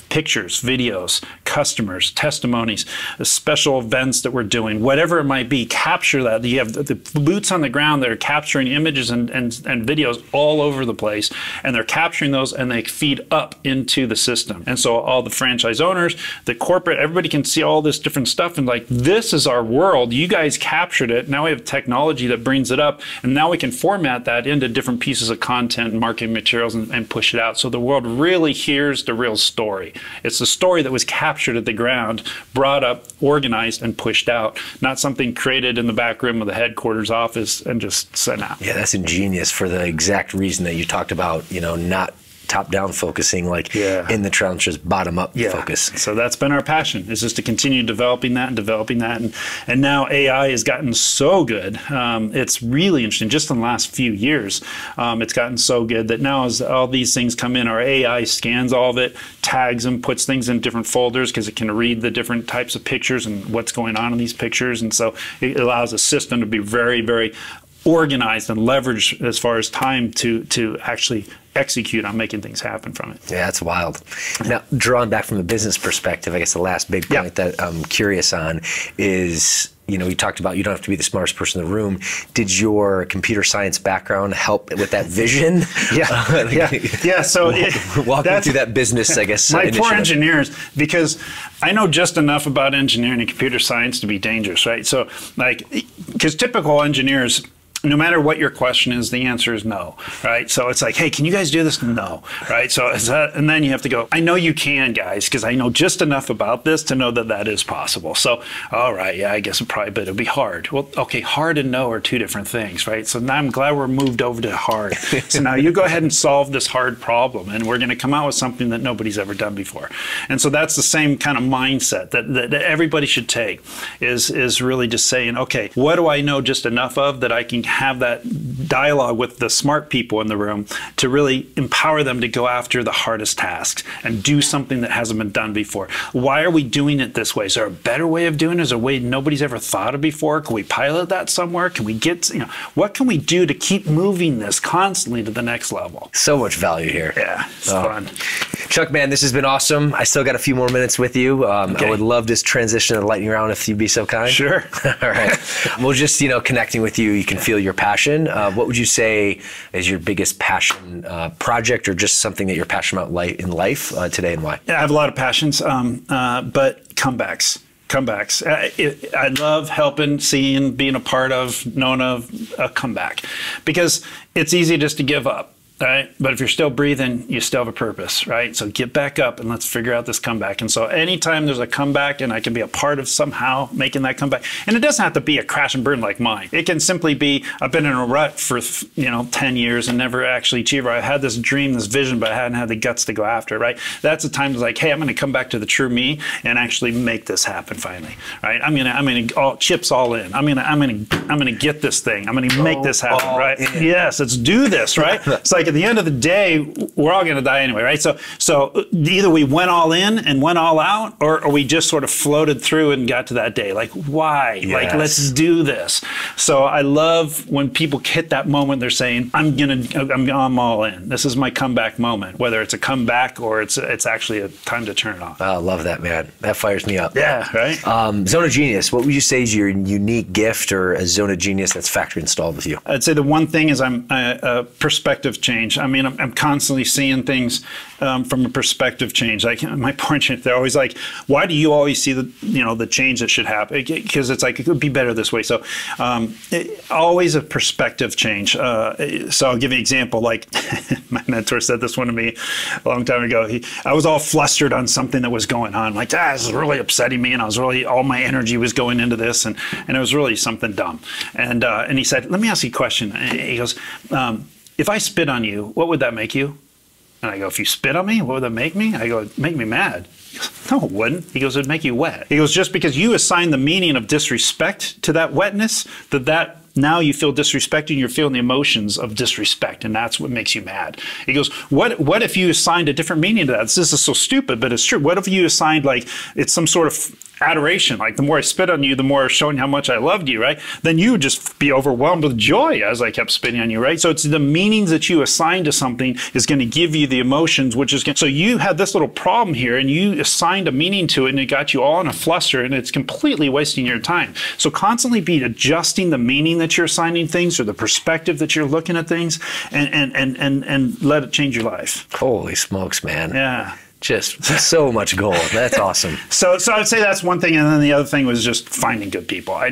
Pictures, videos, customers, testimonies, special events that we're doing, whatever it might be, capture that. You have the boots on the ground that are capturing images and videos all over the place, and they're capturing those and they feed up into the system. And so all the franchise owners, the corporate, everybody can see all this different stuff and like, this is our world. You guys captured it. Now we have technology that brings it up, and now we can format that into different pieces of content and marketing materials and push it out. So the world really hears the real story. It's the story that was captured at the ground, brought up, organized, and pushed out, not something created in the back room of the headquarters office and just sent out. Yeah, that's ingenious for the exact reason that you talked about, not top-down focusing, like in the trenches, bottom-up focus. So that's been our passion, is just to continue developing that. And now AI has gotten so good. It's really interesting. Just in the last few years, it's gotten so good that now as all these things come in, our AI scans all of it, tags them, puts things in different folders because it can read the different types of pictures and what's going on in these pictures. And so it allows the system to be very, very organized and leveraged as far as time to actually execute on making things happen from it. Yeah, that's wild. Now, drawing back from the business perspective, I guess the last big point that I'm curious on is, you talked about you don't have to be the smartest person in the room. Did your computer science background help with that vision? Yeah. So walk me through that business, I guess. My poor engineers, because I know just enough about engineering and computer science to be dangerous, right? So, because typical engineers, no matter what your question is, the answer is no, right? So it's like, hey, can you guys do this? No, right? So and then you have to go, I know you can, guys, because I know just enough about this to know that that is possible. So, all right, yeah, I guess but it'll be hard. Well, okay, hard and no are two different things, right? So now I'm glad we're moved over to hard. So now you go ahead and solve this hard problem, and we're going to come out with something that nobody's ever done before. And so that's the same kind of mindset that everybody should take, is really just saying, okay, what do I know just enough of that I can have that dialogue with the smart people in the room to really empower them to go after the hardest tasks and do something that hasn't been done before. Why are we doing it this way? Is there a better way of doing it? Is there a way nobody's ever thought of before? Can we pilot that somewhere? Can we get, what can we do to keep moving this constantly to the next level? So much value here. Yeah, it's fun. Chuck, man, this has been awesome. I still got a few more minutes with you. I would love this transition to the lightning round if you'd be so kind. Sure. All right. Well, just, connecting with you, you can feel your passion. What would you say is your biggest passion project, or just something that you're passionate about in life today, and why? Yeah, I have a lot of passions, but comebacks. I love helping, seeing, being a part of, knowing of a comeback, because it's easy just to give up. Right? But if you're still breathing, you still have a purpose, right? So get back up and let's figure out this comeback. And so anytime there's a comeback and I can be a part of somehow making that comeback, and it doesn't have to be a crash and burn like mine. It can simply be, I've been in a rut for 10 years and never actually achieved it. I had this dream, this vision, but I hadn't had the guts to go after it, right? That's the time it's like, hey, I'm going to come back to the true me and actually make this happen finally, right? I'm gonna chips all in. I'm gonna get this thing. I'm gonna make this happen, right? Yes, let's do this, right? It's like, at the end of the day, we're all going to die anyway, right? So either we went all in and went all out, or we just sort of floated through and got to that day. Like, why? Yes. Like, let's do this. So I love when people hit that moment, they're saying, I'm all in. This is my comeback moment, whether it's a comeback or it's actually a time to turn it off. I love that, man. That fires me up. Yeah, right? Zone of Genius, what would you say is your unique gift or a zone of genius that's factory installed with you? I'd say the one thing is I'm a perspective change. change. I mean, I'm constantly seeing things from a perspective change. Like my parents, they're always like, "Why do you always see the change that should happen?" Because it's like it could be better this way. So always a perspective change. So I'll give you an example. Like my mentor said this one to me a long time ago. I was all flustered on something that was going on. Like, this is really upsetting me, and I was really, all my energy was going into this, and it was really something dumb. And he said, "Let me ask you a question." And he goes, "If I spit on you, what would that make you?" And I go, "If you spit on me, what would that make me?" I go, "It'd make me mad." He goes, "No, it wouldn't." He goes, "It'd make you wet." He goes, "Just because you assign the meaning of disrespect to that wetness, that now you feel disrespected, and you're feeling the emotions of disrespect, and that's what makes you mad." He goes, what if you assigned a different meaning to that? This is so stupid, but it's true. What if you assigned, like, it's some sort of adoration, like the more I spit on you, the more showing how much I loved you, right? Then you would just be overwhelmed with joy as I kept spitting on you, right? So it's the meanings that you assign to something is going to give you the emotions, which is going to, so you had this little problem here, and you assigned a meaning to it, and it got you all in a fluster, and it's completely wasting your time. So constantly be adjusting the meaning that you're assigning things, or the perspective that you're looking at things, and let it change your life. Holy smokes, man. Yeah. Just so much gold. That's awesome. So I'd say that's one thing, and then the other thing was just finding good people. I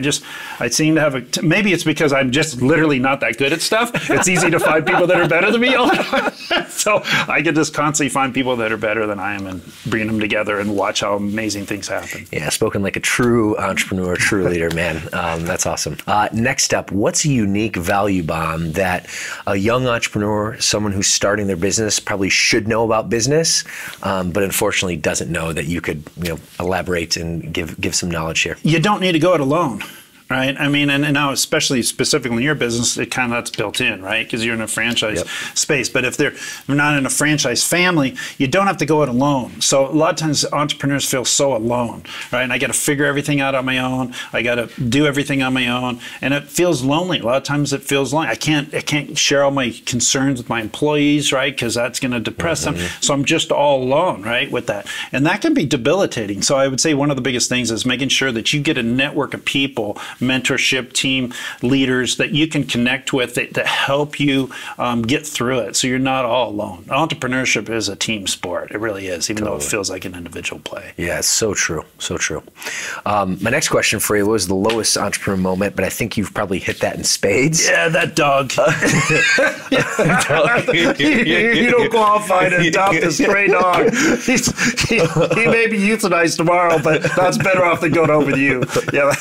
seem to have maybe it's because I'm just literally not that good at stuff. It's easy to find people that are better than me all the time. So I could just constantly find people that are better than I am and bring them together and watch how amazing things happen. Yeah, spoken like a true entrepreneur, true leader, man. That's awesome. Next up, what's a unique value bomb that a young entrepreneur, someone who's starting their business, probably should know about business, but unfortunately doesn't know, that you could elaborate and give some knowledge here? You don't need to go it alone. Right. I mean, and now especially specifically in your business, it kind of that's built in, right? Because you're in a franchise space. But if they're not in a franchise family, you don't have to go it alone. So a lot of times entrepreneurs feel so alone, right? And I got to figure everything out on my own. I got to do everything on my own, and it feels lonely. A lot of times it feels lonely. I can't share all my concerns with my employees, right? Because that's going to depress them. So I'm just all alone, right, with that, and that can be debilitating. So I would say one of the biggest things is making sure that you get a network of people, mentorship team leaders that you can connect with that help you get through it, so you're not all alone. Entrepreneurship is a team sport. It really is, even though it feels like an individual play. Yeah, it's so true. So true. My next question for you was the lowest entrepreneur moment, but I think you've probably hit that in spades. Yeah, that dog. You don't qualify to adopt a stray dog. He may be euthanized tomorrow, but that's better off than going over to you. Yeah.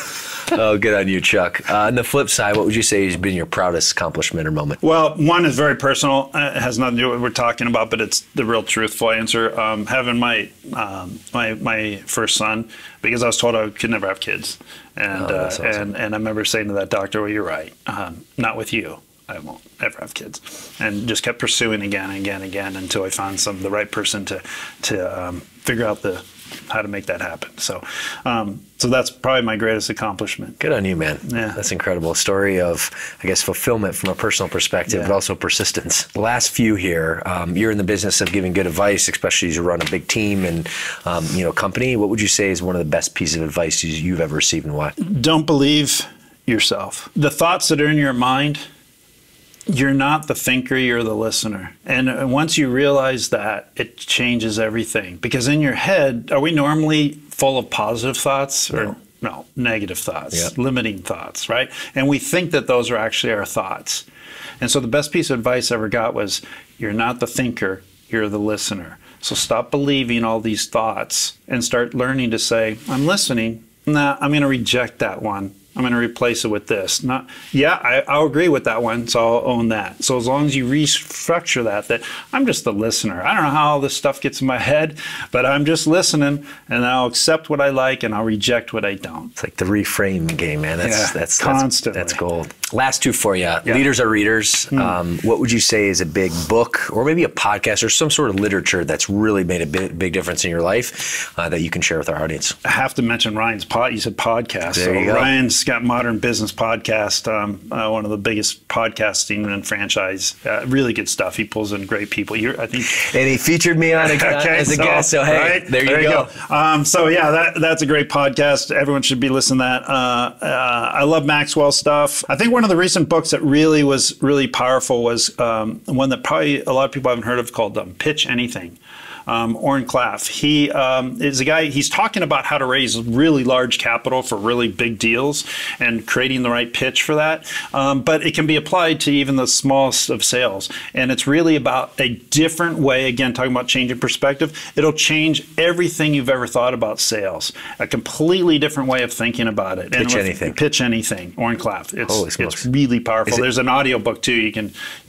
Oh, good on you, Chuck. On the flip side, what would you say has been your proudest accomplishment or moment? Well, one is very personal. It has nothing to do with what we're talking about, but it's the real truthful answer. Having my first son, because I was told I could never have kids. And, awesome. and I remember saying to that doctor, "Well, you're right. Not with you. I won't ever have kids," and just kept pursuing again and again and again until I found the right person to figure out how to make that happen. So that's probably my greatest accomplishment. Good on you, man. Yeah. That's incredible. A story of, I guess, fulfillment from a personal perspective, but also persistence. The last few here, you're in the business of giving good advice, especially as you run a big team and company. What would you say is one of the best pieces of advice you've ever received, and why? Don't believe yourself. The thoughts that are in your mind, you're not the thinker, you're the listener. And once you realize that, it changes everything. Because in your head, are we normally full of positive thoughts or no, negative thoughts, limiting thoughts, right? And we think that those are actually our thoughts. And so the best piece of advice I ever got was, you're not the thinker, you're the listener. So stop believing all these thoughts and start learning to say, I'm listening. Nah, I'm going to reject that one. I'm going to replace it with this. I'll agree with that one, so I'll own that. So as long as you restructure that I'm just the listener. I don't know how all this stuff gets in my head, but I'm just listening, and I'll accept what I like, and I'll reject what I don't. It's like the reframe game, man. That's constantly. That's gold. Last two for you. Leaders are readers. What would you say is a big book, or maybe a podcast, or some sort of literature that's really made a big difference in your life that you can share with our audience? I have to mention Ryan's you said podcast. There you go. Ryan's got Modern Business Podcast, one of the biggest podcasting and franchise. Really good stuff. He pulls in great people. I think, and he featured me on as a guest. So hey, right? there you go. So yeah, that's a great podcast. Everyone should be listening to that. I love Maxwell stuff. I think one of the recent books that really was really powerful was one that probably a lot of people haven't heard of, called Pitch Anything. Oren Klaff. He is a guy, he's talking about how to raise really large capital for really big deals and creating the right pitch for that. But it can be applied to even the smallest of sales. And it's really about a different way, again, talking about changing perspective. It'll change everything you've ever thought about sales. A completely different way of thinking about it. Pitch Anything. Pitch Anything. Oren Klaff. Holy smokes. It's really powerful. There's an audio book too you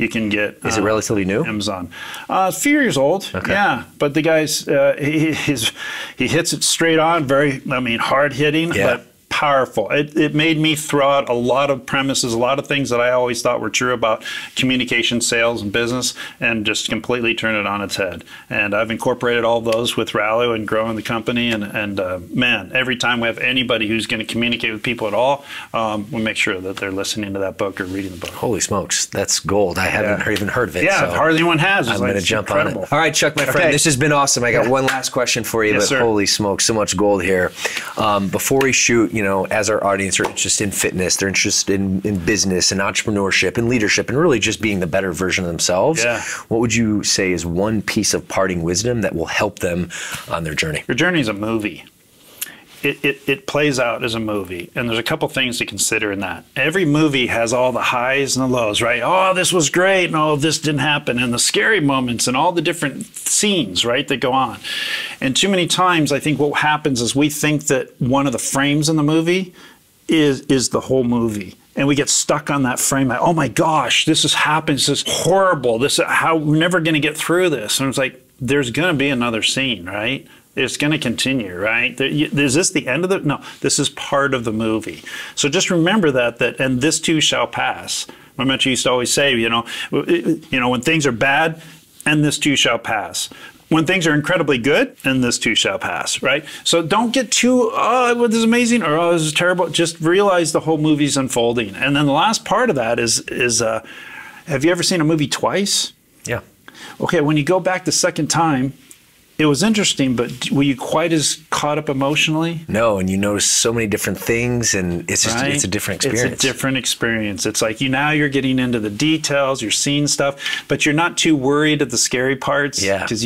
can get. Is it relatively new? Amazon. A few years old. Okay. Yeah. But the guy's he hits it straight on, hard hitting, but powerful. It made me throw out a lot of premises, a lot of things that I always thought were true about communication, sales, and business, and just completely turn it on its head. And I've incorporated all those with Rallio and growing the company. And man, every time we have anybody who's going to communicate with people at all, we make sure that they're listening to that book or reading the book. Holy smokes, that's gold. I haven't even heard of it. Yeah, so hardly anyone has. I'm going to jump on it. All right, Chuck, my friend, this has been awesome. I got one last question for you, but holy smokes, so much gold here. Before we shoot, as our audience are interested in fitness, they're interested in business and entrepreneurship and leadership and really just being the better version of themselves. Yeah. What would you say is one piece of parting wisdom that will help them on their journey? Your journey is a movie. It plays out as a movie, and there's a couple things to consider in that. Every movie has all the highs and the lows, right? Oh, this was great, and oh, this didn't happen, and the scary moments and all the different scenes, right, that go on. And too many times, I think what happens is we think that one of the frames in the movie is the whole movie. And we get stuck on that frame. Like, oh my gosh, this is happening. This is horrible. We're never going to get through this. And it's like, there's going to be another scene, right? It's going to continue, right? Is this the end of the? No, this is part of the movie. So just remember that, and this too shall pass. My mentor used to always say, when things are bad, and this too shall pass. When things are incredibly good, and this too shall pass, right? So don't get too, oh, this is amazing, or oh, this is terrible. Just realize the whole movie's unfolding. And then the last part of that is have you ever seen a movie twice? Yeah. Okay, when you go back the second time, it was interesting, but were you quite as caught up emotionally? No, and you notice so many different things, and it's just it's a different experience. It's a different experience. It's like now you're getting into the details, you're seeing stuff, but you're not too worried at the scary parts because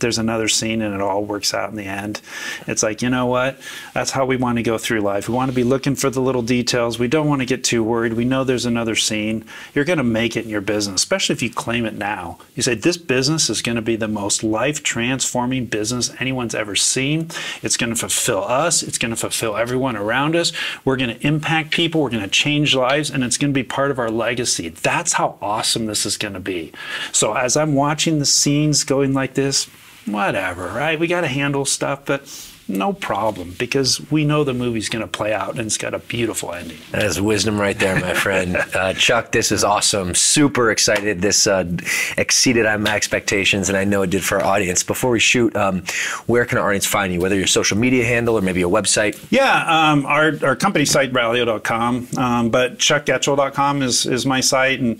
there's another scene and it all works out in the end. It's like, you know what? That's how we want to go through life. We want to be looking for the little details. We don't want to get too worried. We know there's another scene. You're going to make it in your business, especially if you claim it now. You say, this business is going to be the most life-transforming business anyone's ever seen. It's going to fulfill us. It's going to fulfill everyone around us. We're going to impact people. We're going to change lives, and it's going to be part of our legacy. That's how awesome this is going to be. So as I'm watching the scenes going like this, whatever, right? We got to handle stuff, but no problem, because we know the movie's going to play out, and it's got a beautiful ending. That is wisdom right there, my friend. Chuck, this is awesome. Super excited. This exceeded my expectations, and I know it did for our audience. Before we shoot, where can our audience find you, whether your social media handle or maybe a website? Yeah, our company site, Rallio.com, but chuckgoetschel.com is my site, and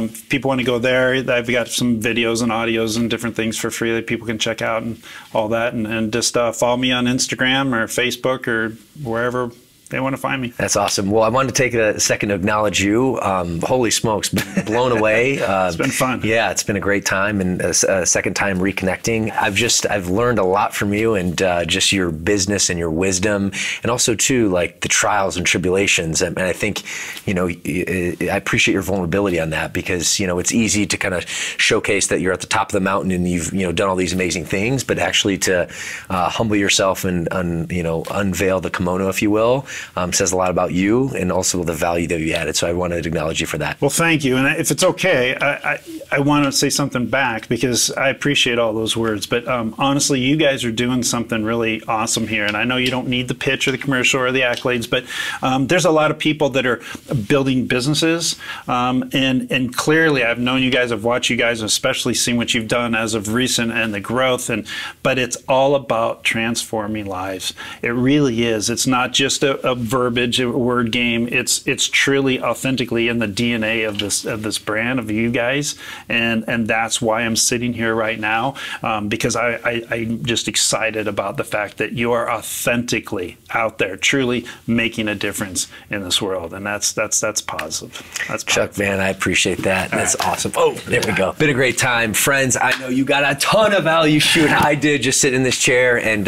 if people want to go there, I've got some videos and audios and different things for free that people can check out and all that, and just follow me on Instagram or Facebook or wherever they want to find me. That's awesome. Well, I wanted to take a second to acknowledge you. Holy smokes, blown away. It's been fun. Yeah, it's been a great time, and a second time reconnecting. I've learned a lot from you, and just your business and your wisdom, and also too, like the trials and tribulations. And I think, I appreciate your vulnerability on that, because it's easy to kind of showcase that you're at the top of the mountain and you've done all these amazing things, but actually to humble yourself and unveil the kimono, if you will. Says a lot about you and also the value that you added. So I wanted to acknowledge you for that. Well, thank you. And if it's okay, I want to say something back, because I appreciate all those words. But honestly, you guys are doing something really awesome here. And I know you don't need the pitch or the commercial or the accolades, but there's a lot of people that are building businesses. And clearly, I've known you guys, I've watched you guys, and especially seen what you've done as of recent and the growth. But it's all about transforming lives. It really is. It's not just a a verbiage, a word game. It's truly authentically in the DNA of this brand, of you guys, and that's why I'm sitting here right now, because I'm just excited about the fact that you are authentically out there, truly making a difference in this world, and that's positive. That's positive. Chuck, man, I appreciate that. That's awesome. Oh, there we go. Been a great time, friends. I know you got a ton of value. Shoot, I did just sit in this chair, and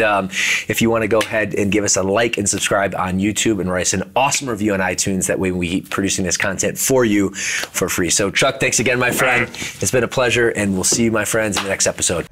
if you want to go ahead and give us a like and subscribe on YouTube and write us an awesome review on iTunes, that way we keep producing this content for you for free. So, Chuck, thanks again, my friend. It's been a pleasure, and we'll see you, my friends, in the next episode.